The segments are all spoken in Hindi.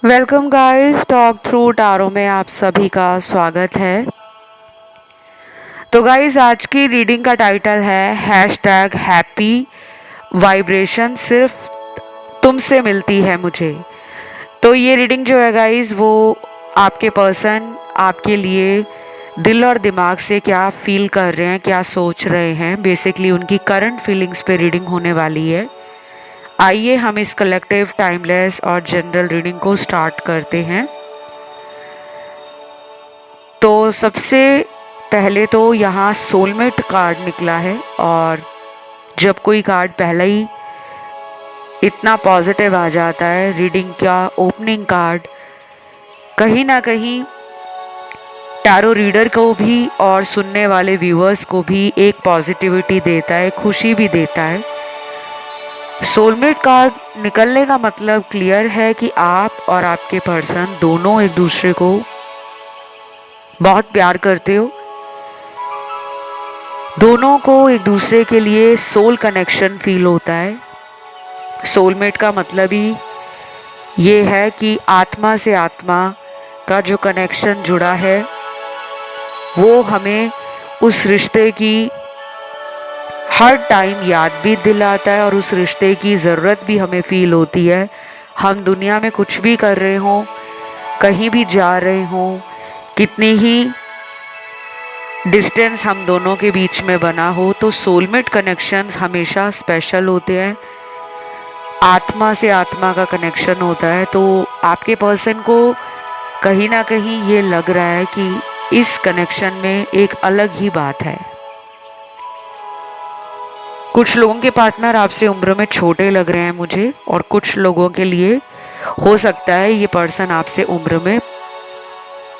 Welcome guys, talk through tarot में आप सभी का स्वागत है। तो गाइस, आज की रीडिंग का टाइटल है हैशटैग हैप्पी वाइब्रेशन सिर्फ तुमसे मिलती है मुझे। तो ये रीडिंग जो है गाइस, वो आपके पर्सन आपके लिए दिल और दिमाग से क्या फील कर रहे हैं, क्या सोच रहे हैं, बेसिकली उनकी करंट फीलिंग्स पे रीडिंग होने वाली है। आइए हम इस कलेक्टिव, टाइमलेस और जनरल रीडिंग को स्टार्ट करते हैं। तो सबसे पहले तो यहाँ सोलमेट कार्ड निकला है, और जब कोई कार्ड पहले ही इतना पॉजिटिव आ जाता है, रीडिंग का ओपनिंग कार्ड कहीं ना कहीं टैरो रीडर को भी और सुनने वाले व्यूअर्स को भी एक पॉजिटिविटी देता है, खुशी भी देता है। सोलमेट कार्ड निकलने का मतलब क्लियर है कि आप और आपके पर्सन दोनों एक दूसरे को बहुत प्यार करते हो। दोनों को एक दूसरे के लिए सोल कनेक्शन फील होता है। सोलमेट का मतलब ही ये है कि आत्मा से आत्मा का जो कनेक्शन जुड़ा है, वो हमें उस रिश्ते की हर टाइम याद भी दिलाता है और उस रिश्ते की ज़रूरत भी हमें फील होती है। हम दुनिया में कुछ भी कर रहे हों, कहीं भी जा रहे हों, कितनी ही डिस्टेंस हम दोनों के बीच में बना हो, तो सोलमेट कनेक्शंस हमेशा स्पेशल होते हैं। आत्मा से आत्मा का कनेक्शन होता है। तो आपके पर्सन को कहीं ना कहीं ये लग रहा है कि इस कनेक्शन में एक अलग ही बात है। कुछ लोगों के पार्टनर आपसे उम्र में छोटे लग रहे हैं मुझे, और कुछ लोगों के लिए हो सकता है ये पर्सन आपसे उम्र में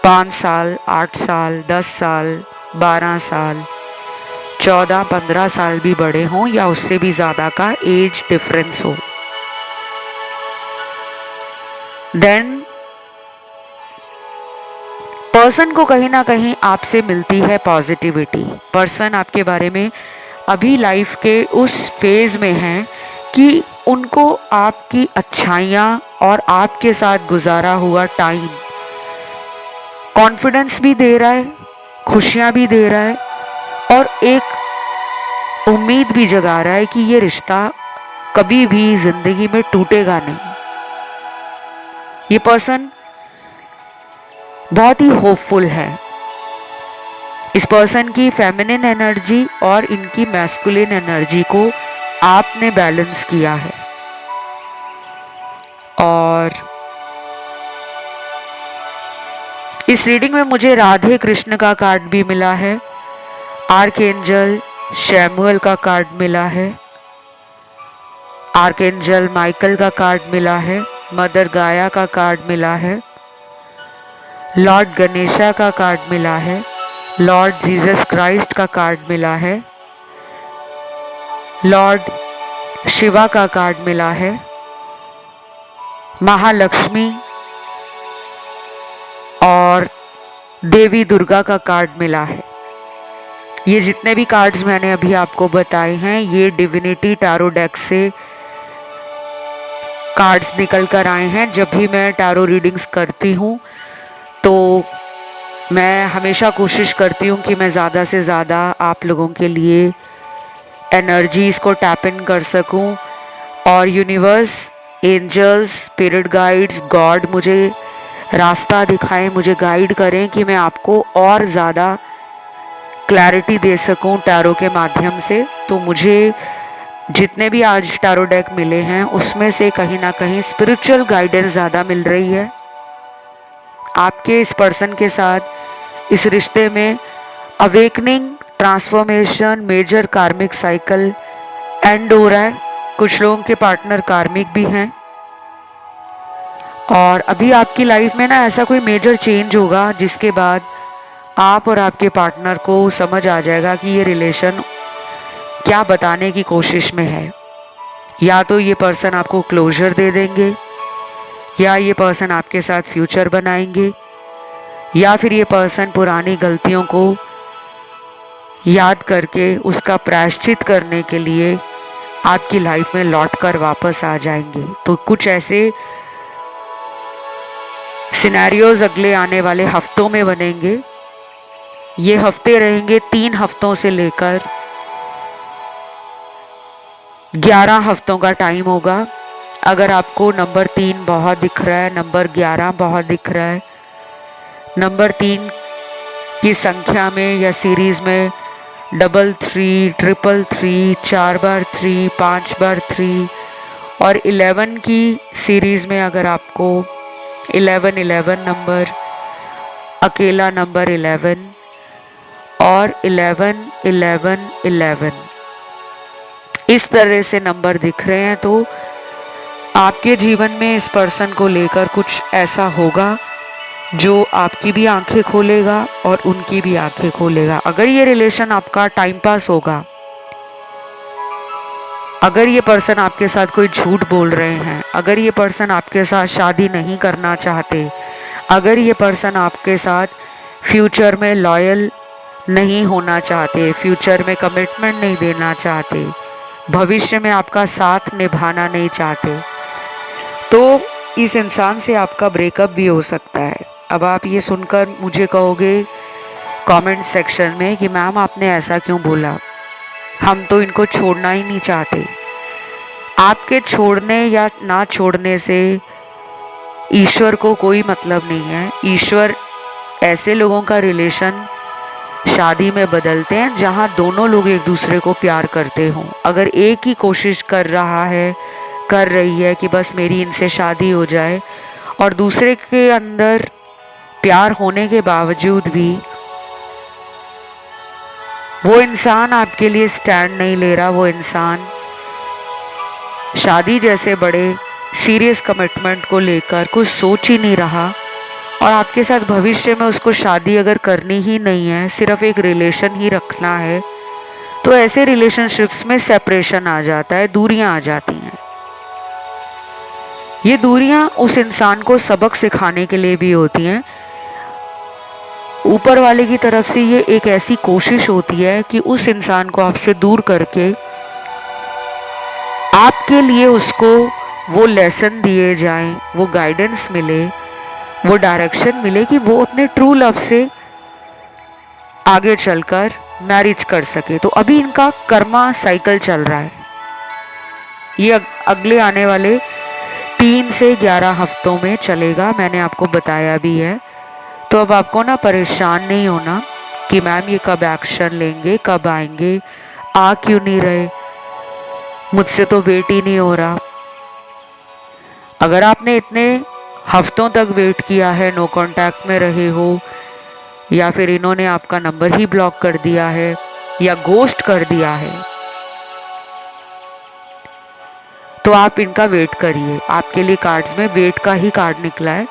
5 साल, 8 साल, 10 साल, 12 साल, 14-15 साल भी बड़े हों, या उससे भी ज़्यादा का एज डिफरेंस हो। देन पर्सन को कहीं ना कहीं आपसे मिलती है पॉजिटिविटी। पर्सन आपके बारे में अभी लाइफ के उस फेज में हैं कि उनको आपकी अच्छाइयाँ और आपके साथ गुजारा हुआ टाइम कॉन्फिडेंस भी दे रहा है, खुशियाँ भी दे रहा है, और एक उम्मीद भी जगा रहा है कि ये रिश्ता कभी भी जिंदगी में टूटेगा नहीं। ये पर्सन बहुत ही होपफुल है। इस पर्सन की फेमिनिन एनर्जी और इनकी मैस्कुलिन एनर्जी को आपने बैलेंस किया है। और इस रीडिंग में मुझे राधे कृष्ण का कार्ड भी मिला है, आर्कएंजल शैमुअल का कार्ड मिला है, आर्कएंजल माइकल का कार्ड मिला है, मदर गाया का कार्ड मिला है, लॉर्ड गणेशा का कार्ड मिला है, लॉर्ड जीसस क्राइस्ट का कार्ड मिला है, लॉर्ड शिवा का कार्ड मिला है, महालक्ष्मी और देवी दुर्गा का कार्ड मिला है। ये जितने भी कार्ड्स मैंने अभी आपको बताए हैं, ये डिविनिटी टैरो डेक से कार्ड्स निकल कर आए हैं। जब भी मैं टैरो रीडिंग्स करती हूँ तो मैं हमेशा कोशिश करती हूँ कि मैं ज़्यादा से ज़्यादा आप लोगों के लिए एनर्जीज़ को टैप इन कर सकूँ, और universe, angels, spirit guides, God मुझे रास्ता दिखाएं, मुझे गाइड करें कि मैं आपको और ज़्यादा क्लैरिटी दे सकूं टैरो के माध्यम से। तो मुझे जितने भी आज टैरो डेक मिले हैं, उसमें से कहीं ना कहीं स्पिरिचुअल गाइडेंस ज़्यादा मिल रही है। आपके इस पर्सन के साथ इस रिश्ते में अवेकनिंग, ट्रांसफॉर्मेशन, मेजर कार्मिक साइकिल एंड हो रहा है। कुछ लोगों के पार्टनर कार्मिक भी हैं, और अभी आपकी लाइफ में ना ऐसा कोई मेजर चेंज होगा जिसके बाद आप और आपके पार्टनर को समझ आ जाएगा कि ये रिलेशन क्या बताने की कोशिश में है। या तो ये पर्सन आपको क्लोजर दे देंगे, या ये पर्सन आपके साथ फ्यूचर बनाएंगे, या फिर ये पर्सन पुरानी गलतियों को याद करके उसका प्रायश्चित करने के लिए आपकी लाइफ में लौट कर वापस आ जाएंगे। तो कुछ ऐसे सिनेरियोज अगले आने वाले हफ्तों में बनेंगे। ये हफ्ते रहेंगे 3 हफ्तों से लेकर 11 हफ्तों का टाइम होगा। अगर आपको नंबर 3 बहुत दिख रहा है, नंबर 11 बहुत दिख रहा है, नंबर 3 की संख्या में या सीरीज में 33, 333, 4 बार 3, 5 बार 3 और 11 की सीरीज में अगर आपको 11, 11 नंबर, अकेला नंबर 11 और 11, 11, 11 इस तरह से नंबर दिख रहे हैं, तो आपके जीवन में इस पर्सन को लेकर कुछ ऐसा होगा जो आपकी भी आंखें खोलेगा और उनकी भी आंखें खोलेगा। अगर ये रिलेशन आपका टाइम पास होगा, अगर ये पर्सन आपके साथ कोई झूठ बोल रहे हैं, अगर ये पर्सन आपके साथ शादी नहीं करना चाहते, अगर ये पर्सन आपके साथ फ्यूचर में लॉयल नहीं होना चाहते, फ्यूचर में कमिटमेंट नहीं देना चाहते, भविष्य में आपका साथ निभाना नहीं चाहते, तो इस इंसान से आपका ब्रेकअप भी हो सकता है। अब आप ये सुनकर मुझे कहोगे कमेंट सेक्शन में कि मैम आपने ऐसा क्यों बोला, हम तो इनको छोड़ना ही नहीं चाहते। आपके छोड़ने या ना छोड़ने से ईश्वर को कोई मतलब नहीं है। ईश्वर ऐसे लोगों का रिलेशन शादी में बदलते हैं जहां दोनों लोग एक दूसरे को प्यार करते हों। अगर एक ही कोशिश कर रहा है, कर रही है कि बस मेरी इनसे शादी हो जाए, और दूसरे के अंदर प्यार होने के बावजूद भी वो इंसान आपके लिए स्टैंड नहीं ले रहा, वो इंसान शादी जैसे बड़े सीरियस कमिटमेंट को लेकर कुछ सोच ही नहीं रहा, और आपके साथ भविष्य में उसको शादी अगर करनी ही नहीं है, सिर्फ एक रिलेशन ही रखना है, तो ऐसे रिलेशनशिप्स में सेपरेशन आ जाता है, दूरियां आ जाती हैं। ये दूरियां उस इंसान को सबक सिखाने के लिए भी होती हैं। ऊपर वाले की तरफ से ये एक ऐसी कोशिश होती है कि उस इंसान को आपसे दूर करके आपके लिए उसको वो लेसन दिए जाएं, वो गाइडेंस मिले, वो डायरेक्शन मिले कि वो अपने ट्रू लव से आगे चलकर मैरिज कर सके। तो अभी इनका कर्मा साइकिल चल रहा है, ये अगले आने वाले 3 से 11 हफ्तों में चलेगा, मैंने आपको बताया भी है। तो अब आपको ना परेशान नहीं होना कि मैम ये कब एक्शन लेंगे, कब आएंगे, आ क्यों नहीं रहे, मुझसे तो वेट ही नहीं हो रहा। अगर आपने इतने हफ्तों तक वेट किया है, नो कांटेक्ट में रहे हो, या फिर इन्होंने आपका नंबर ही ब्लॉक कर दिया है या गोस्ट कर दिया है, तो आप इनका वेट करिए। आपके लिए कार्ड्स में वेट का ही कार्ड निकला है।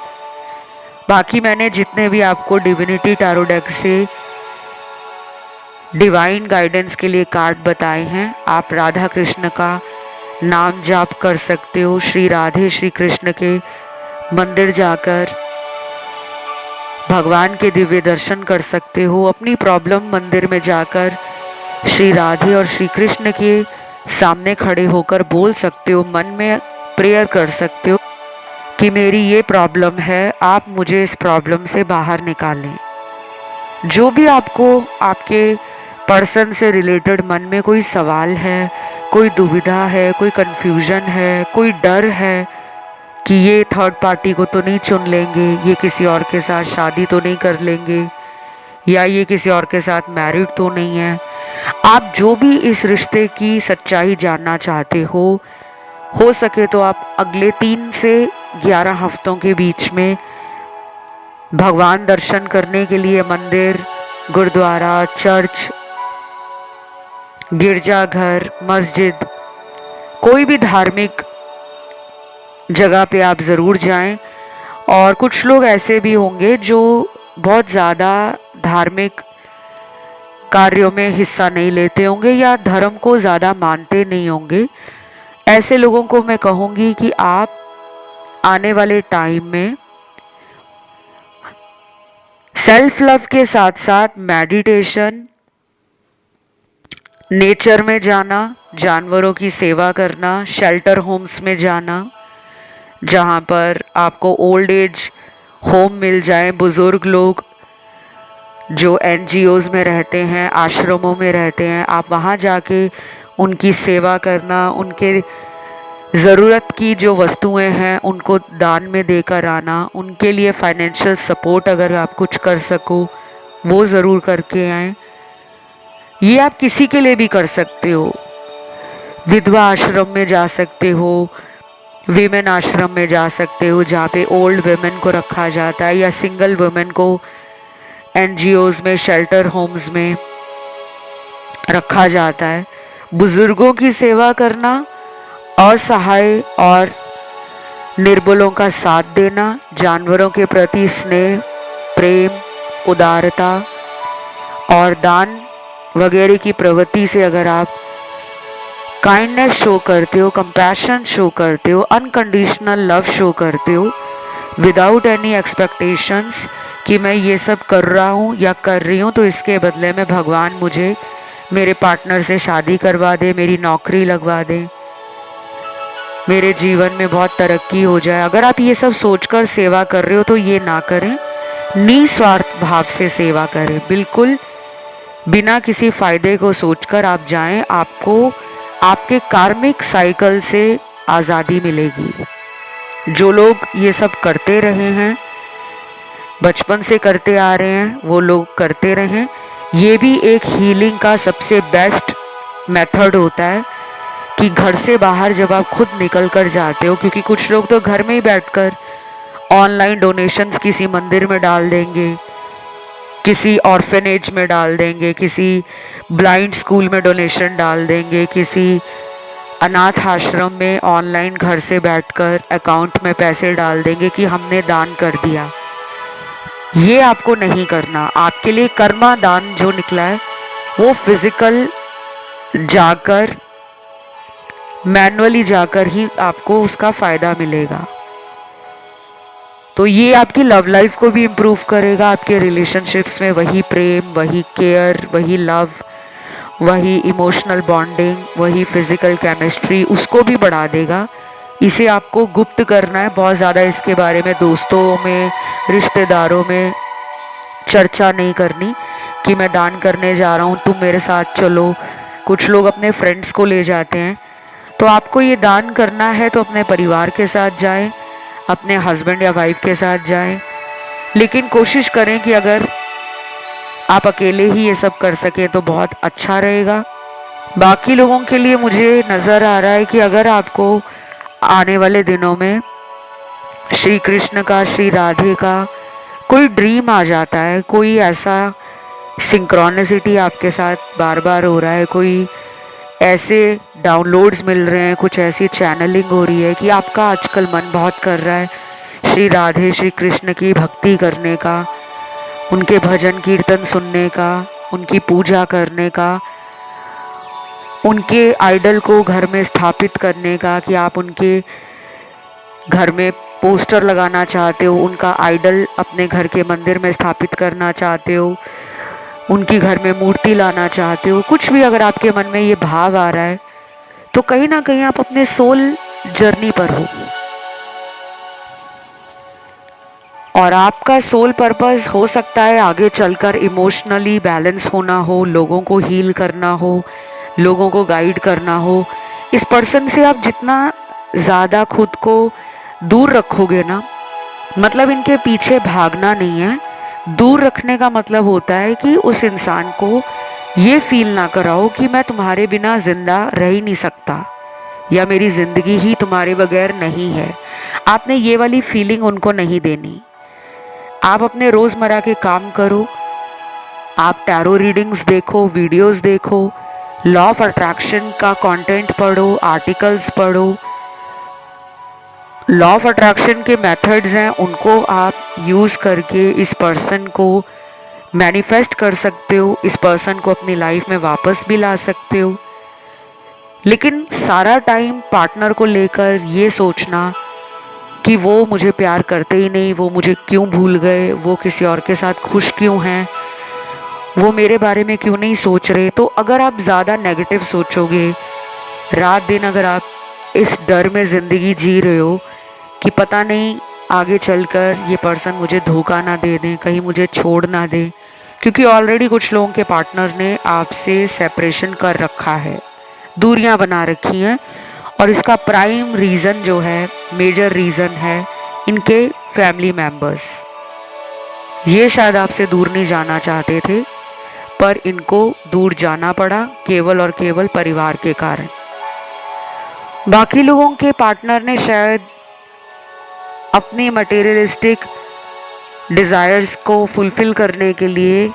बाकी मैंने जितने भी आपको डिविनिटी टैरो डेक से डिवाइन गाइडेंस के लिए कार्ड बताए हैं, आप राधा कृष्ण का नाम जाप कर सकते हो, श्री राधे श्री कृष्ण के मंदिर जाकर भगवान के दिव्य दर्शन कर सकते हो, अपनी प्रॉब्लम मंदिर में जाकर श्री राधे और श्री कृष्ण के सामने खड़े होकर बोल सकते हो, मन में प्रेयर कर सकते हो कि मेरी ये प्रॉब्लम है, आप मुझे इस प्रॉब्लम से बाहर निकालें। जो भी आपको आपके पर्सन से रिलेटेड मन में कोई सवाल है, कोई दुविधा है, कोई कंफ्यूजन है, कोई डर है कि ये थर्ड पार्टी को तो नहीं चुन लेंगे, ये किसी और के साथ शादी तो नहीं कर लेंगे, या ये किसी और के साथ मैरिड तो नहीं है, आप जो भी इस रिश्ते की सच्चाई जानना चाहते हो सके तो आप अगले 3 से 11 हफ्तों के बीच में भगवान दर्शन करने के लिए मंदिर, गुरुद्वारा, चर्च, गिरजाघर, मस्जिद, कोई भी धार्मिक जगह पे आप ज़रूर जाएं। और कुछ लोग ऐसे भी होंगे जो बहुत ज़्यादा धार्मिक कार्यों में हिस्सा नहीं लेते होंगे या धर्म को ज़्यादा मानते नहीं होंगे। ऐसे लोगों को मैं कहूँगी कि आप आने वाले टाइम में सेल्फ लव के साथ साथ मेडिटेशन, नेचर में जाना, जानवरों की सेवा करना, शेल्टर होम्स में जाना, जहाँ पर आपको ओल्ड एज होम मिल जाए, बुज़ुर्ग लोग जो एनजीओज़ में रहते हैं, आश्रमों में रहते हैं, आप वहाँ जाके उनकी सेवा करना, उनके ज़रूरत की जो वस्तुएं हैं उनको दान में देकर आना, उनके लिए फाइनेंशियल सपोर्ट अगर आप कुछ कर सको वो ज़रूर करके आएँ। ये आप किसी के लिए भी कर सकते हो। विधवा आश्रम में जा सकते हो, वीमेन आश्रम में जा सकते हो जहाँ पे ओल्ड वुमेन को रखा जाता है, या सिंगल वुमेन को एनजीओज़ में, शेल्टर होम्स में रखा जाता है। बुज़ुर्गों की सेवा करना, असहाय और निर्बलों का साथ देना, जानवरों के प्रति स्नेह, प्रेम, उदारता और दान वगैरह की प्रवृत्ति से अगर आप काइंडनेस शो करते हो, कंपैशन शो करते हो, अनकंडीशनल लव शो करते हो, विदाउट एनी एक्सपेक्टेशंस कि मैं ये सब कर रहा हूँ या कर रही हूँ तो इसके बदले में भगवान मुझे मेरे पार्टनर से शादी करवा दे, मेरी नौकरी लगवा दे, मेरे जीवन में बहुत तरक्की हो जाए। अगर आप ये सब सोचकर सेवा कर रहे हो तो ये ना करें, निस्वार्थ भाव से सेवा करें, बिल्कुल बिना किसी फायदे को सोचकर आप जाएं, आपको आपके कार्मिक साइकिल से आज़ादी मिलेगी। जो लोग ये सब करते रहे हैं, बचपन से करते आ रहे हैं, वो लोग करते रहें। ये भी एक हीलिंग का सबसे बेस्ट मेथड होता है कि घर से बाहर जब आप खुद निकल कर जाते हो, क्योंकि कुछ लोग तो घर में ही बैठकर ऑनलाइन डोनेशंस किसी मंदिर में डाल देंगे, किसी ऑर्फेनेज में डाल देंगे, किसी ब्लाइंड स्कूल में डोनेशन डाल देंगे, किसी अनाथ आश्रम में ऑनलाइन घर से बैठकर अकाउंट में पैसे डाल देंगे कि हमने दान कर दिया। ये आपको नहीं करना। आपके लिए कर्मा दान जो निकला है वो फिजिकल जाकर, मैनुअली जाकर ही आपको उसका फ़ायदा मिलेगा। तो ये आपकी लव लाइफ को भी इम्प्रूव करेगा, आपके रिलेशनशिप्स में वही प्रेम, वही केयर, वही लव, वही इमोशनल बॉन्डिंग, वही फिज़िकल केमिस्ट्री, उसको भी बढ़ा देगा। इसे आपको गुप्त करना है, बहुत ज़्यादा इसके बारे में दोस्तों में, रिश्तेदारों में चर्चा नहीं करनी कि मैं दान करने जा रहा हूँ, तुम मेरे साथ चलो। कुछ लोग अपने फ्रेंड्स को ले जाते हैं। तो आपको ये दान करना है तो अपने परिवार के साथ जाएं, अपने हस्बैंड या वाइफ के साथ जाएं, लेकिन कोशिश करें कि अगर आप अकेले ही ये सब कर सकें तो बहुत अच्छा रहेगा। बाकी लोगों के लिए मुझे नज़र आ रहा है कि अगर आपको आने वाले दिनों में श्री कृष्ण का, श्री राधे का कोई ड्रीम आ जाता है, कोई ऐसा सिंक्रोनिसिटी आपके साथ बार बार हो रहा है, कोई ऐसे डाउनलोड्स मिल रहे हैं, कुछ ऐसी चैनलिंग हो रही है कि आपका आजकल मन बहुत कर रहा है श्री राधे श्री कृष्ण की भक्ति करने का, उनके भजन कीर्तन सुनने का, उनकी पूजा करने का, उनके आइडल को घर में स्थापित करने का, कि आप उनके घर में पोस्टर लगाना चाहते हो, उनका आइडल अपने घर के मंदिर में स्थापित करना चाहते हो, उनकी घर में मूर्ति लाना चाहते हो, कुछ भी अगर आपके मन में ये भाव आ रहा है तो कहीं ना कहीं आप अपने सोल जर्नी पर हो। और आपका सोल पर्पस हो सकता है आगे चलकर इमोशनली बैलेंस होना हो, लोगों को हील करना हो, लोगों को गाइड करना हो। इस पर्सन से आप जितना ज़्यादा खुद को दूर रखोगे ना, मतलब इनके पीछे भागना नहीं है, दूर रखने का मतलब होता है कि उस इंसान को ये फील ना कराओ कि मैं तुम्हारे बिना ज़िंदा रह ही नहीं सकता, या मेरी ज़िंदगी ही तुम्हारे बगैर नहीं है। आपने ये वाली फीलिंग उनको नहीं देनी। आप अपने रोज़मर्रा के काम करो, आप टैरो रीडिंग्स देखो, वीडियोस देखो, लॉ ऑफ अट्रैक्शन का कंटेंट पढ़ो, आर्टिकल्स पढ़ो। लॉ ऑफ अट्रैक्शन के मेथड्स हैं, उनको आप यूज़ करके इस पर्सन को मैनिफेस्ट कर सकते हो, इस पर्सन को अपनी लाइफ में वापस भी ला सकते हो। लेकिन सारा टाइम पार्टनर को लेकर ये सोचना कि वो मुझे प्यार करते ही नहीं, वो मुझे क्यों भूल गए, वो किसी और के साथ खुश क्यों हैं, वो मेरे बारे में क्यों नहीं सोच रहे, तो अगर आप ज़्यादा नेगेटिव सोचोगे, रात दिन अगर आप इस डर में ज़िंदगी जी रहे हो कि पता नहीं आगे चलकर ये पर्सन मुझे धोखा ना दे दें, कहीं मुझे छोड़ ना दें, क्योंकि ऑलरेडी कुछ लोगों के पार्टनर ने आपसे सेपरेशन कर रखा है, दूरियां बना रखी हैं। और इसका प्राइम रीज़न जो है, मेजर रीज़न है इनके फैमिली मेंबर्स। ये शायद आपसे दूर नहीं जाना चाहते थे, पर इनको दूर जाना पड़ा केवल और केवल परिवार के कारण। बाकी लोगों के पार्टनर ने शायद अपनी मटेरियलिस्टिक डिज़ायर्स को फुलफ़िल करने के लिए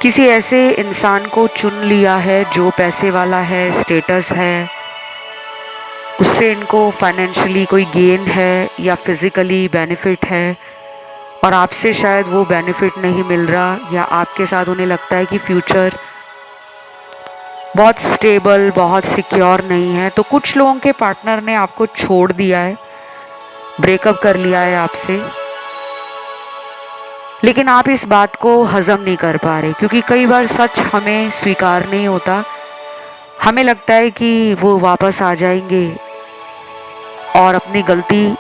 किसी ऐसे इंसान को चुन लिया है जो पैसे वाला है, स्टेटस है, उससे इनको फाइनेंशियली कोई गेन है या फिज़िकली बेनिफिट है, और आपसे शायद वो बेनिफिट नहीं मिल रहा, या आपके साथ उन्हें लगता है कि फ्यूचर बहुत स्टेबल, बहुत सिक्योर नहीं है। तो कुछ लोगों के पार्टनर ने आपको छोड़ दिया है, ब्रेकअप कर लिया है आपसे, लेकिन आप इस बात को हज़म नहीं कर पा रहे, क्योंकि कई बार सच हमें स्वीकार नहीं होता। हमें लगता है कि वो वापस आ जाएंगे और अपनी गलती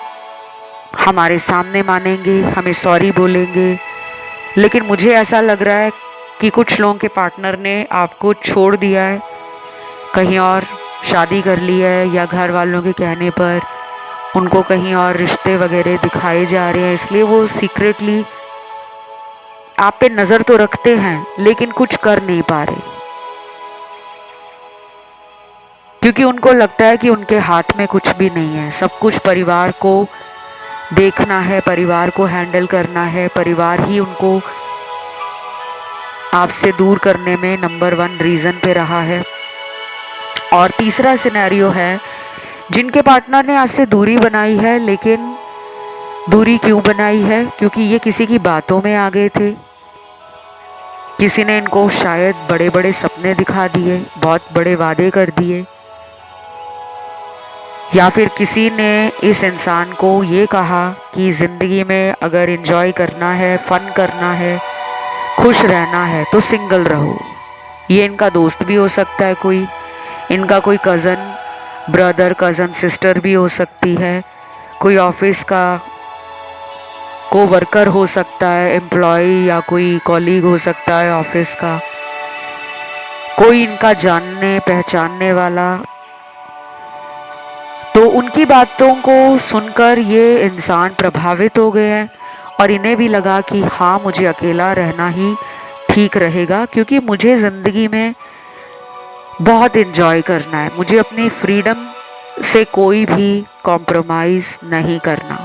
हमारे सामने मानेंगे, हमें सॉरी बोलेंगे, लेकिन मुझे ऐसा लग रहा है कि कुछ लोगों के पार्टनर ने आपको छोड़ दिया है, कहीं और शादी कर ली है, या घर वालों के कहने पर उनको कहीं और रिश्ते वगैरह दिखाए जा रहे हैं, इसलिए वो सीक्रेटली आप पे नज़र तो रखते हैं लेकिन कुछ कर नहीं पा रहे, क्योंकि उनको लगता है कि उनके हाथ में कुछ भी नहीं है। सब कुछ परिवार को देखना है, परिवार को हैंडल करना है, परिवार ही उनको आपसे दूर करने में नंबर 1 रीज़न पे रहा है। और तीसरा सिनेरियो है जिनके पार्टनर ने आपसे दूरी बनाई है, लेकिन दूरी क्यों बनाई है? क्योंकि ये किसी की बातों में आ गए थे, किसी ने इनको शायद बड़े बड़े सपने दिखा दिए, बहुत बड़े वादे कर दिए, या फिर किसी ने इस इंसान को ये कहा कि ज़िंदगी में अगर एंजॉय करना है, फन करना है, खुश रहना है तो सिंगल रहो। ये इनका दोस्त भी हो सकता है, कोई इनका कोई कज़न ब्रदर, कज़न सिस्टर भी हो सकती है, कोई ऑफिस का को वर्कर हो सकता है, एम्प्लॉय, या कोई कॉलीग हो सकता है ऑफिस का, कोई इनका जानने पहचानने वाला। तो उनकी बातों को सुनकर ये इंसान प्रभावित हो गए हैं, और इन्हें भी लगा कि हाँ, मुझे अकेला रहना ही ठीक रहेगा, क्योंकि मुझे ज़िंदगी में बहुत एंजॉय करना है, मुझे अपनी फ्रीडम से कोई भी कॉम्प्रोमाइज़ नहीं करना।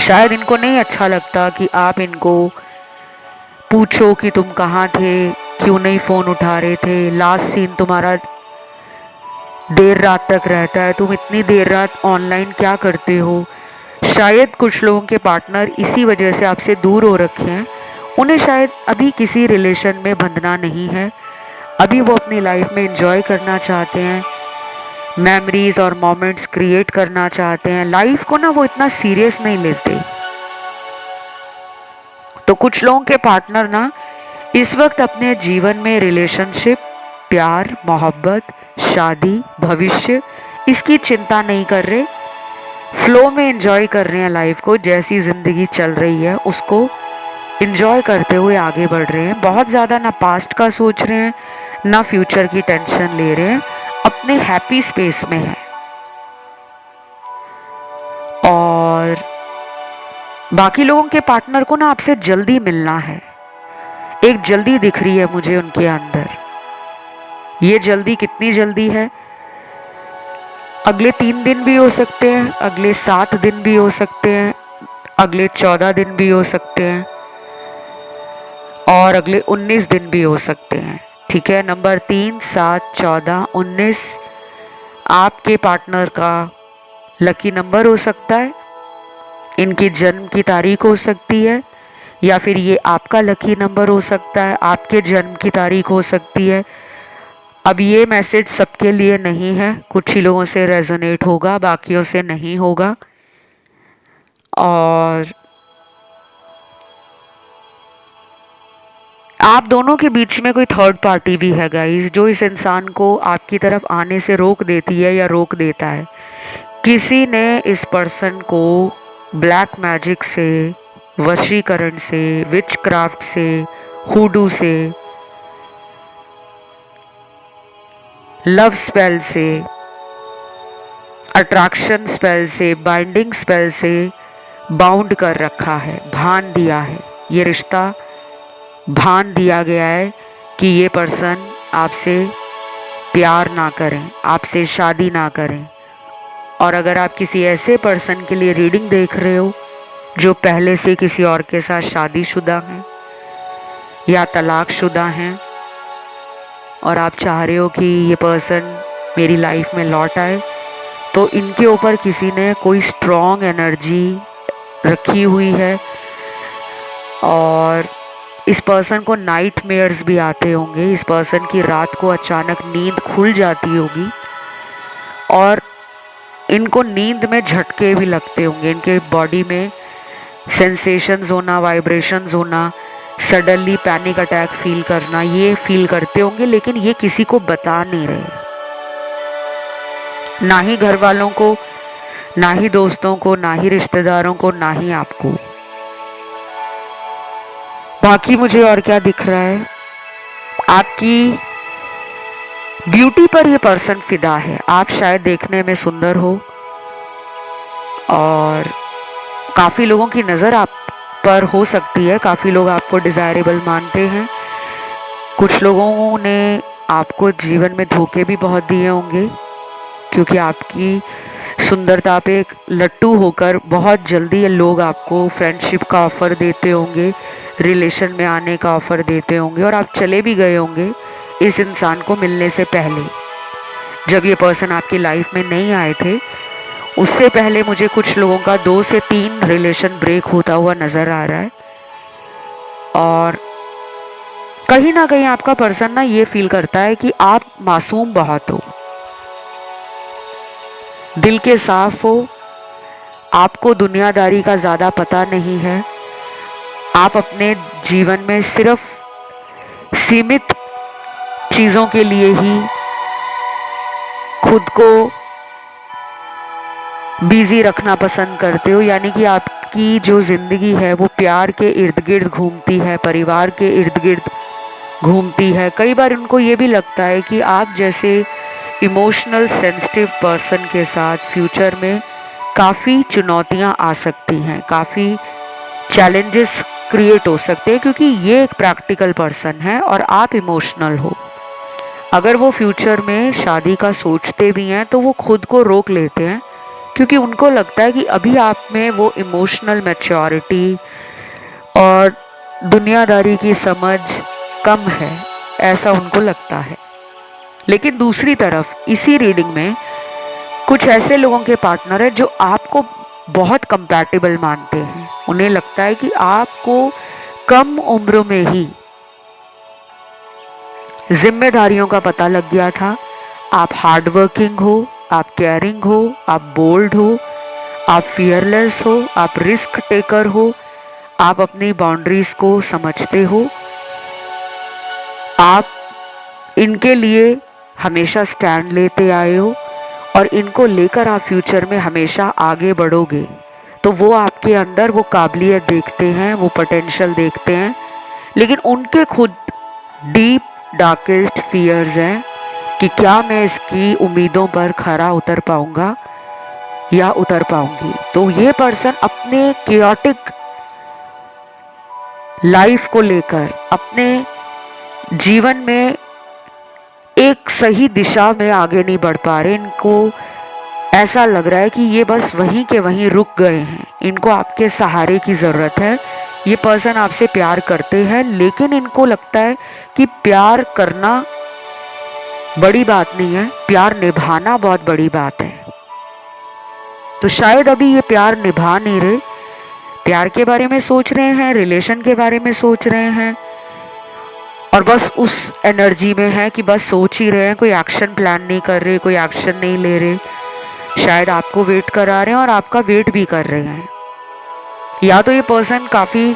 शायद इनको नहीं अच्छा लगता कि आप इनको पूछो कि तुम कहाँ थे, क्यों नहीं फ़ोन उठा रहे थे, लास्ट सीन तुम्हारा देर रात तक रहता है, तुम इतनी देर रात ऑनलाइन क्या करते हो। शायद कुछ लोगों के पार्टनर इसी वजह से आपसे दूर हो रखे हैं, उन्हें शायद अभी किसी रिलेशन में बंधना नहीं है, अभी वो अपनी लाइफ में एंजॉय करना चाहते हैं, मेमोरीज और मोमेंट्स क्रिएट करना चाहते हैं, लाइफ को ना वो इतना सीरियस नहीं लेते। तो कुछ लोगों के पार्टनर ना इस वक्त अपने जीवन में रिलेशनशिप, प्यार, मोहब्बत, शादी, भविष्य, इसकी चिंता नहीं कर रहे, फ्लो में एंजॉय कर रहे हैं लाइफ को, जैसी ज़िंदगी चल रही है उसको एंजॉय करते हुए आगे बढ़ रहे हैं। बहुत ज़्यादा ना पास्ट का सोच रहे हैं, ना फ्यूचर की टेंशन ले रहे हैं, अपने हैप्पी स्पेस में है। और बाकी लोगों के पार्टनर को ना आपसे जल्दी मिलना है, एक जल्दी दिख रही है मुझे उनके अंदर। ये जल्दी कितनी जल्दी है? अगले 3 दिन भी हो सकते हैं, अगले 7 दिन भी हो सकते हैं, अगले 14 दिन भी हो सकते हैं, और अगले 19 दिन भी हो सकते हैं। ठीक है, नंबर 3, 7, 14, 19 आपके पार्टनर का लकी नंबर हो सकता है, इनकी जन्म की तारीख हो सकती है, या फिर ये आपका लकी नंबर हो सकता है, आपके जन्म की तारीख हो सकती है। अब ये मैसेज सबके लिए नहीं है, कुछ ही लोगों से रेजोनेट होगा, बाकियों से नहीं होगा। और आप दोनों के बीच में कोई थर्ड पार्टी भी है गाइस, जो इस इंसान को आपकी तरफ आने से रोक देती है या रोक देता है। किसी ने इस पर्सन को ब्लैक मैजिक से, वशीकरण से, विच क्राफ्ट से, हुडू से, लव स्पेल से, अट्रैक्शन स्पेल से, बाइंडिंग स्पेल से बाउंड कर रखा है, भान दिया है। ये रिश्ता भान दिया गया है कि ये पर्सन आपसे प्यार ना करें, आपसे शादी ना करें। और अगर आप किसी ऐसे पर्सन के लिए रीडिंग देख रहे हो जो पहले से किसी और के साथ शादीशुदा हैं या तलाकशुदा हैं और आप चाह रहे हो कि ये पर्सन मेरी लाइफ में लौट आए, तो इनके ऊपर किसी ने कोई स्ट्रॉन्ग एनर्जी रखी हुई है और इस पर्सन को नाइटमेयर्स भी आते होंगे। इस पर्सन की रात को अचानक नींद खुल जाती होगी और इनको नींद में झटके भी लगते होंगे। इनके बॉडी में सेंसेशंस होना, वाइब्रेशंस होना, सडनली पैनिक अटैक फील करना, ये फील करते होंगे, लेकिन ये किसी को बता नहीं रहे, ना ही घर वालों को, ना ही दोस्तों को, ना ही रिश्तेदारों को, ना ही आपको। बाकी मुझे और क्या दिख रहा है, आपकी ब्यूटी पर ये पर्सन फिदा है। आप शायद देखने में सुंदर हो और काफ़ी लोगों की नज़र आप पर हो सकती है, काफ़ी लोग आपको डिज़ायरेबल मानते हैं। कुछ लोगों ने आपको जीवन में धोखे भी बहुत दिए होंगे क्योंकि आपकी सुंदरता पे एक लट्टू होकर बहुत जल्दी ये लोग आपको फ्रेंडशिप का ऑफ़र देते होंगे, रिलेशन में आने का ऑफ़र देते होंगे और आप चले भी गए होंगे इस इंसान को मिलने से पहले। जब ये पर्सन आपकी लाइफ में नहीं आए थे उससे पहले मुझे कुछ लोगों का 2 से 3 रिलेशन ब्रेक होता हुआ नज़र आ रहा है और कहीं ना कहीं आपका पर्सन ना ये फील करता है कि आप मासूम बहुत हो, दिल के साफ हो, आपको दुनियादारी का ज़्यादा पता नहीं है, आप अपने जीवन में सिर्फ सीमित चीज़ों के लिए ही खुद को बिजी रखना पसंद करते हो। यानी कि आपकी जो ज़िंदगी है वो प्यार के इर्द गिर्द घूमती है, परिवार के इर्द गिर्द घूमती है। कई बार उनको ये भी लगता है कि आप जैसे इमोशनल सेंसिटिव पर्सन के साथ फ्यूचर में काफ़ी चुनौतियां आ सकती हैं, काफ़ी चैलेंजेस क्रिएट हो सकते हैं क्योंकि ये एक प्रैक्टिकल पर्सन है और आप इमोशनल हो। अगर वो फ्यूचर में शादी का सोचते भी हैं तो वो खुद को रोक लेते हैं क्योंकि उनको लगता है कि अभी आप में वो इमोशनल मैच्योरिटी और दुनियादारी की समझ कम है, ऐसा उनको लगता है। लेकिन दूसरी तरफ इसी रीडिंग में कुछ ऐसे लोगों के पार्टनर है जो आपको बहुत कंपैटिबल मानते हैं। उन्हें लगता है कि आपको कम उम्र में ही जिम्मेदारियों का पता लग गया था, आप हार्ड वर्किंग हो, आप केयरिंग हो, आप बोल्ड हो, आप फियरलेस हो, आप रिस्क टेकर हो, आप अपनी बाउंड्रीज को समझते हो, आप इनके लिए हमेशा स्टैंड लेते आए हो और इनको लेकर आप फ्यूचर में हमेशा आगे बढ़ोगे। तो वो आपके अंदर वो काबिलियत देखते हैं, वो पोटेंशियल देखते हैं, लेकिन उनके खुद डीप डार्केस्ट फियर्स हैं कि क्या मैं इसकी उम्मीदों पर खरा उतर पाऊंगा या उतर पाऊंगी। तो ये पर्सन अपने केओटिक लाइफ को लेकर अपने जीवन में एक सही दिशा में आगे नहीं बढ़ पा रहे। इनको ऐसा लग रहा है कि ये बस वहीं के वहीं रुक गए हैं, इनको आपके सहारे की ज़रूरत है। ये पर्सन आपसे प्यार करते हैं लेकिन इनको लगता है कि प्यार करना बड़ी बात नहीं है, प्यार निभाना बहुत बड़ी बात है। तो शायद अभी ये प्यार निभा नहीं रहे, प्यार के बारे में सोच रहे हैं, रिलेशन के बारे में सोच रहे हैं और बस उस एनर्जी में है कि बस सोच ही रहे हैं, कोई एक्शन प्लान नहीं कर रहे, कोई एक्शन नहीं ले रहे। शायद आपको वेट करा रहे हैं और आपका वेट भी कर रहे हैं। या तो ये पर्सन काफ़ी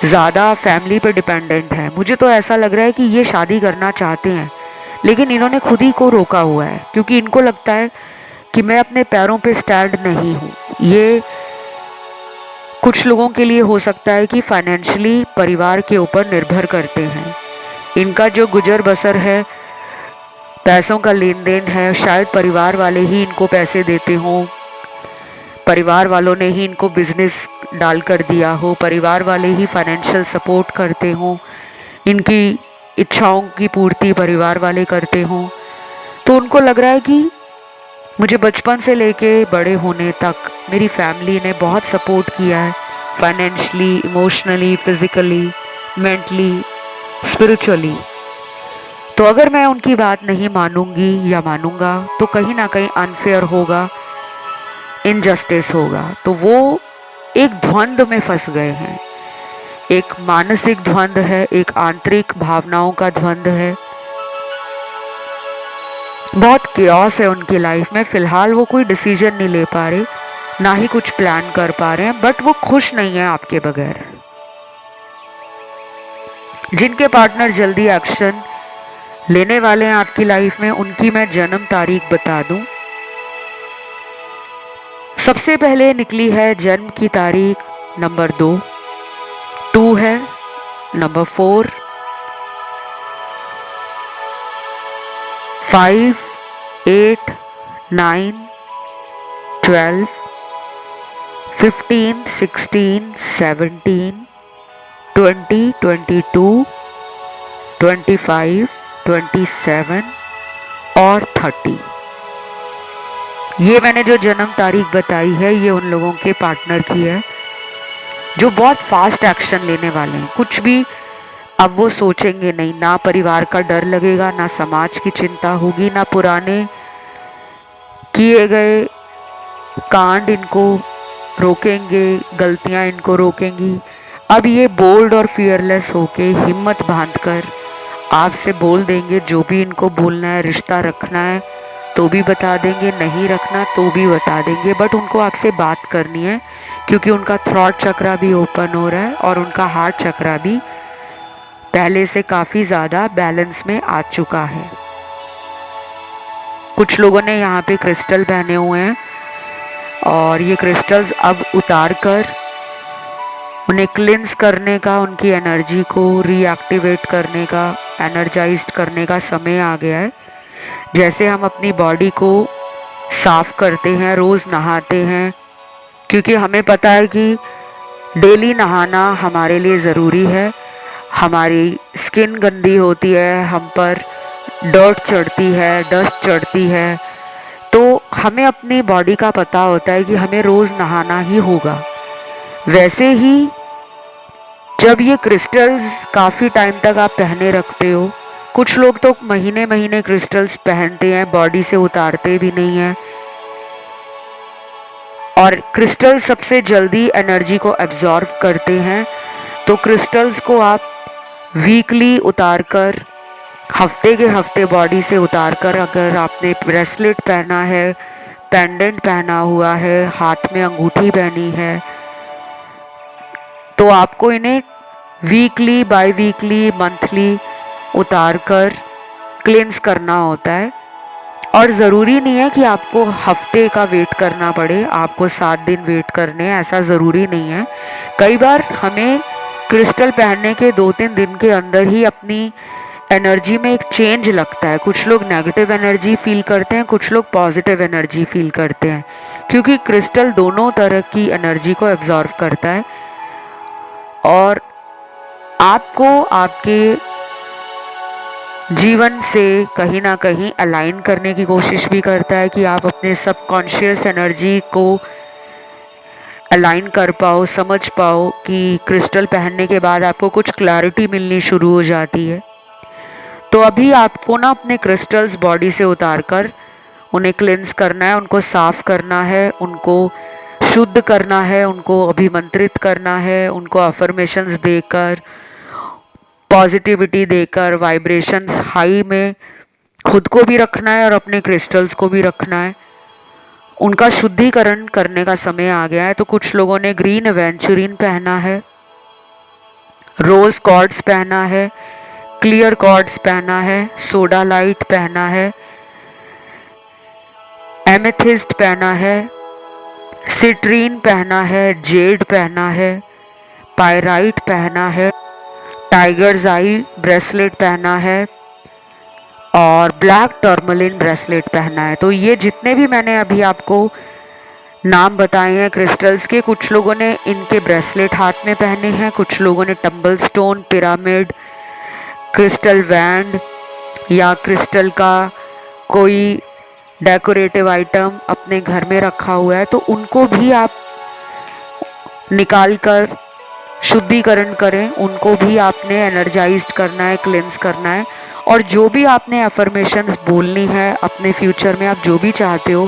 ज़्यादा फैमिली पे डिपेंडेंट है। मुझे तो ऐसा लग रहा है कि ये शादी करना चाहते हैं लेकिन इन्होंने खुद ही को रोका हुआ है क्योंकि इनको लगता है कि मैं अपने पैरों पे स्टैंड नहीं हूँ। ये कुछ लोगों के लिए हो सकता है कि फाइनेंशियली परिवार के ऊपर निर्भर करते हैं। इनका जो गुजर बसर है, पैसों का लेन देन है, शायद परिवार वाले ही इनको पैसे देते हों, परिवार वालों ने ही इनको बिजनेस डाल कर दिया हो, परिवार वाले ही फाइनेंशियल सपोर्ट करते हों, इनकी इच्छाओं की पूर्ति परिवार वाले करते हों। तो उनको लग रहा है कि मुझे बचपन से लेके बड़े होने तक मेरी फैमिली ने बहुत सपोर्ट किया है, financially, emotionally, physically, mentally, spiritually. तो अगर मैं उनकी बात नहीं मानूंगी या मानूंगा तो कहीं ना कहीं अनफेयर होगा, इनजस्टिस होगा। तो वो एक द्वंद्व में फंस गए हैं। एक मानसिक द्वंद्व है, एक आंतरिक भावनाओं का द्वंद्व है। बहुत क्योस है उनकी लाइफ में। फिलहाल वो कोई डिसीजन नहीं ले पा रहे, ना ही कुछ प्लान कर पा रहे हैं, बट वो खुश नहीं है आपके बगैर। जिनके पार्टनर जल्दी एक्शन लेने वाले हैं आपकी लाइफ में, उनकी मैं जन्म तारीख बता दूं। सबसे पहले निकली है जन्म की तारीख नंबर 2 है, नंबर 4, 5, 8, 9, 12, 15, 16, 17, 20, 22, 25, 27 और 30। ये मैंने जो जन्म तारीख बताई है, ये उन लोगों के पार्टनर की है जो बहुत फास्ट एक्शन लेने वाले हैं। कुछ भी अब वो सोचेंगे नहीं, ना परिवार का डर लगेगा, ना समाज की चिंता होगी, ना पुराने किए गए कांड इनको रोकेंगे, गलतियां इनको रोकेंगी। अब ये बोल्ड और फियरलेस होके हिम्मत बांधकर आपसे बोल देंगे जो भी इनको बोलना है। रिश्ता रखना है तो भी बता देंगे, नहीं रखना तो भी बता देंगे, बट उनको आपसे बात करनी है क्योंकि उनका थ्रॉट चक्रा भी ओपन हो रहा है और उनका हार्ट चक्रा भी पहले से काफ़ी ज़्यादा बैलेंस में आ चुका है। कुछ लोगों ने यहाँ पे क्रिस्टल पहने हुए हैं और ये क्रिस्टल्स अब उतार कर उन्हें क्लिंस करने का, उनकी एनर्जी को रीएक्टिवेट करने का, एनर्जाइज्ड करने का समय आ गया है। जैसे हम अपनी बॉडी को साफ करते हैं, रोज़ नहाते हैं, क्योंकि हमें पता है कि डेली नहाना हमारे लिए ज़रूरी है। हमारी स्किन गंदी होती है, हम पर डर्ट चढ़ती है, डस्ट चढ़ती है, तो हमें अपनी बॉडी का पता होता है कि हमें रोज़ नहाना ही होगा। वैसे ही जब ये क्रिस्टल्स काफ़ी टाइम तक आप पहने रखते हो, कुछ लोग तो महीने महीने क्रिस्टल्स पहनते हैं, बॉडी से उतारते भी नहीं हैं, और क्रिस्टल्स सबसे जल्दी एनर्जी को एब्जॉर्व करते हैं। तो क्रिस्टल्स को आप वीकली उतार कर, हफ्ते के हफ्ते बॉडी से उतार कर, अगर आपने ब्रेसलेट पहना है, पेंडेंट पहना हुआ है, हाथ में अंगूठी पहनी है, तो आपको इन्हें वीकली, बाई वीकली, मंथली उतार कर क्लींस करना होता है। और ज़रूरी नहीं है कि आपको हफ्ते का वेट करना पड़े, आपको 7 दिन वेट करने, ऐसा ज़रूरी नहीं है। कई बार हमें क्रिस्टल पहनने के 2-3 दिन के अंदर ही अपनी एनर्जी में एक चेंज लगता है। कुछ लोग नेगेटिव एनर्जी फील करते हैं, कुछ लोग पॉजिटिव एनर्जी फील करते हैं, क्योंकि क्रिस्टल दोनों तरह की एनर्जी को एब्जॉर्व करता है और आपको आपके जीवन से कहीं ना कहीं अलाइन करने की कोशिश भी करता है कि आप अपने सबकॉन्शियस एनर्जी को अलाइन कर पाओ, समझ पाओ कि क्रिस्टल पहनने के बाद आपको कुछ क्लैरिटी मिलनी शुरू हो जाती है। तो अभी आपको ना अपने क्रिस्टल्स बॉडी से उतार कर उन्हें क्लिंस करना है, उनको साफ करना है, उनको शुद्ध करना है, उनको अभिमंत्रित करना है, उनको अफर्मेशंस देकर, पॉजिटिविटी देकर, वाइब्रेशंस हाई में खुद को भी रखना है और अपने क्रिस्टल्स को भी रखना है। उनका शुद्धिकरण करने का समय आ गया है। तो कुछ लोगों ने ग्रीन एवेंचुरिन पहना है, रोज कॉर्ड्स पहना है, क्लियर कॉर्ड्स पहना है, सोडा लाइट पहना है, एमेथिस्ट पहना है, सिट्रीन पहना है, जेड पहना है, पायराइट पहना है, टाइगर्स आई ब्रेसलेट पहना है और ब्लैक टर्मलिन ब्रेसलेट पहना है। तो ये जितने भी मैंने अभी आपको नाम बताए हैं क्रिस्टल्स के, कुछ लोगों ने इनके ब्रेसलेट हाथ में पहने हैं, कुछ लोगों ने tumble stone, pyramid, crystal band या क्रिस्टल का कोई डेकोरेटिव आइटम अपने घर में रखा हुआ है, तो उनको भी आप निकाल कर शुद्धिकरण करें, उनको भी आपने एनर्जाइज्ड करना है, क्लेंस करना है। और जो भी आपने अफर्मेशंस बोलनी है अपने फ्यूचर में, आप जो भी चाहते हो,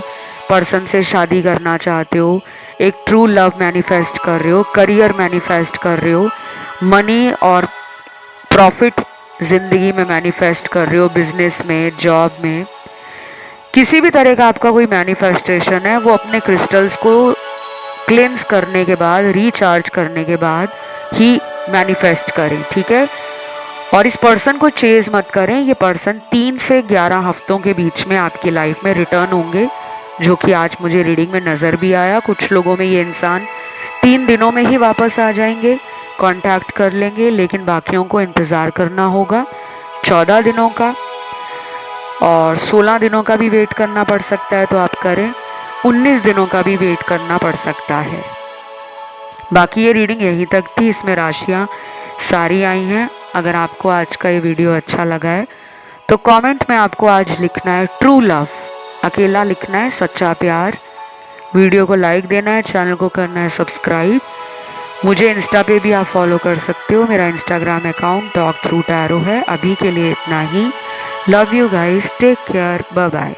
पर्सन से शादी करना चाहते हो, एक ट्रू लव मैनिफेस्ट कर रहे हो, करियर मैनिफेस्ट कर रहे हो, मनी और प्रॉफिट ज़िंदगी में मैनिफेस्ट कर रहे हो, बिजनेस में, जॉब में, किसी भी तरह का आपका कोई मैनिफेस्टेशन है, वो अपने क्रिस्टल्स को क्लेंस करने के बाद, रिचार्ज करने के बाद ही मैनिफेस्ट करें, ठीक है। और इस पर्सन को चेज मत करें, ये पर्सन 3 से 11 हफ्तों के बीच में आपकी लाइफ में रिटर्न होंगे, जो कि आज मुझे रीडिंग में नज़र भी आया। कुछ लोगों में ये इंसान 3 दिनों में ही वापस आ जाएंगे, कांटेक्ट कर लेंगे, लेकिन बाकियों को इंतज़ार करना होगा 14 दिनों का, और 16 दिनों का भी वेट करना पड़ सकता है तो आप करें, 19 दिनों का भी वेट करना पड़ सकता है। बाकी ये रीडिंग यहीं तक थी, इसमें राशियाँ सारी आई हैं। अगर आपको आज का ये वीडियो अच्छा लगा है तो कमेंट में आपको आज लिखना है ट्रू लव, अकेला लिखना है, सच्चा प्यार। वीडियो को लाइक देना है, चैनल को करना है सब्सक्राइब। मुझे इंस्टा पे भी आप फॉलो कर सकते हो, मेरा Instagram account talk through tarot है। अभी के लिए इतना ही। Love you guys, take care, bye bye.